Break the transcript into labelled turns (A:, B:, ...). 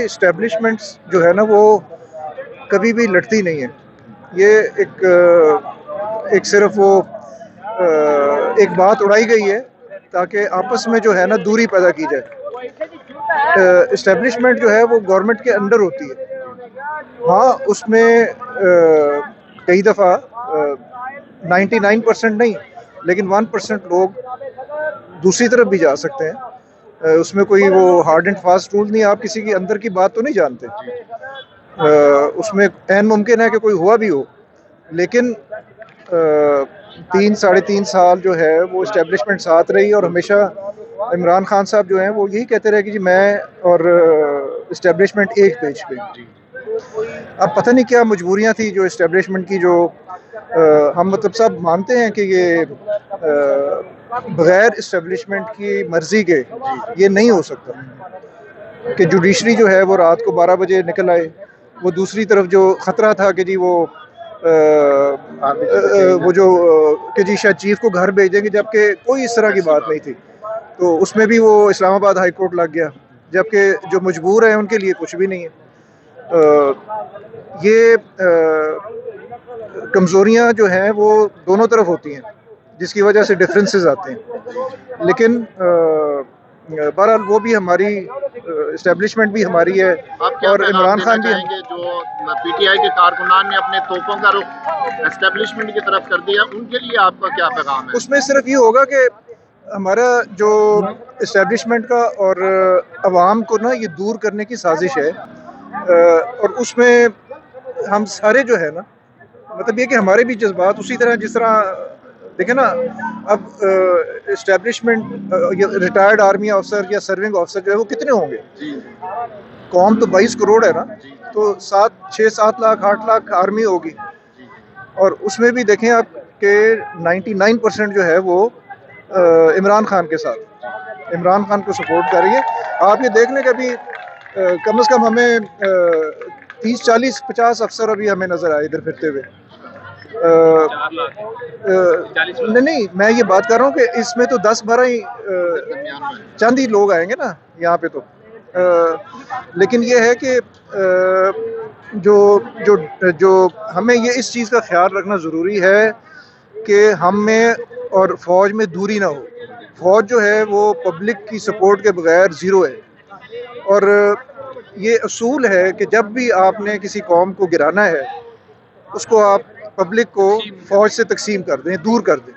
A: Establishments جو ہے نا وہ کبھی بھی لڑتی نہیں ہیں. یہ ایک صرف وہ ایک بات اڑائی گئی ہے تاکہ آپس میں جو ہے نا دوری پیدا کی جائے. اسٹیبلشمنٹ جو ہے وہ گورنمنٹ کے انڈر ہوتی ہے. ہاں اس میں کئی دفعہ 99% نہیں لیکن 1% لوگ دوسری طرف بھی جا سکتے ہیں. اس میں کوئی وہ ہارڈ اینڈ فاسٹ رول نہیں. آپ کسی کے اندر کی بات تو نہیں جانتے. اس میں عین ممکن ہے کہ کوئی ہوا بھی ہو، لیکن 3-3.5 سال جو ہے وہ اسٹیبلشمنٹ ساتھ رہی اور ہمیشہ عمران خان صاحب جو ہیں وہ یہی کہتے رہے کہ جی میں اور اسٹیبلشمنٹ ایک پیج پہ. اب پتہ نہیں کیا مجبوریاں تھیں جو اسٹیبلشمنٹ کی، جو ہم مطلب سب مانتے ہیں کہ یہ بغیر اسٹیبلشمنٹ کی مرضی کے یہ نہیں ہو سکتا کہ جوڈیشری جو ہے وہ رات کو 12 بجے نکل آئے. وہ دوسری طرف جو خطرہ تھا کہ جی وہ جو کہ جی شاید چیف کو گھر بھیج دیں گے، جبکہ کوئی اس طرح کی بات نہیں تھی. تو اس میں بھی وہ اسلام آباد ہائی کورٹ لگ گیا، جبکہ جو مجبور ہیں ان کے لیے کچھ بھی نہیں ہے. یہ کمزوریاں جو ہیں وہ دونوں طرف ہوتی ہیں جس کی وجہ سے ڈفرینسز آتے ہیں. لیکن بہرحال وہ بھی ہماری اسٹیبلشمنٹ بھی ہماری ہے.
B: آپ کیا
A: اور
B: پیغام
A: عمران
B: دینا
A: خان بھی
B: چاہیں گے جو پی ٹی آئی کے کارکنان نے اپنے توپوں کا رخ اسٹیبلشمنٹ کی طرف کر دیا، ان کے لیے آپ کا کیا پیغام ہے؟
A: اس میں صرف یہ ہوگا کہ ہمارا جو اسٹیبلشمنٹ کا اور عوام کو نا یہ دور کرنے کی سازش ہے. اور اس میں ہم سارے جو ہے نا، مطلب یہ کہ ہمارے بھی جذبات اسی طرح جس طرح دیکھیں نا، اب اسٹیبلشمنٹ ریٹائرڈ آرمی افسر یا سرونگ افسر جو ہے وہ کتنے ہوں گے؟ قوم تو 22 کروڑ ہے نا، تو 6-7 لاکھ 8 لاکھ آرمی ہوگی. اور اس میں بھی دیکھیں آپ کہ 99% جو ہے وہ عمران خان کے ساتھ، عمران خان کو سپورٹ کر رہی ہے. آپ یہ دیکھ لیں کہ ابھی کم از کم ہمیں 30-40-50 افسر ابھی ہمیں نظر آئے ادھر پھرتے ہوئے. نہیں میں یہ بات کر رہا ہوں کہ اس میں تو 10-12 ہی چند ہی لوگ آئیں گے نا یہاں پہ تو. لیکن یہ ہے کہ جو ہمیں یہ اس چیز کا خیال رکھنا ضروری ہے کہ ہم میں اور فوج میں دوری نہ ہو. فوج جو ہے وہ پبلک کی سپورٹ کے بغیر زیرو ہے. اور یہ اصول ہے کہ جب بھی آپ نے کسی قوم کو گرانا ہے اس کو آپ پبلک کو فوج سے تقسیم کر دیں، دور کر دیں.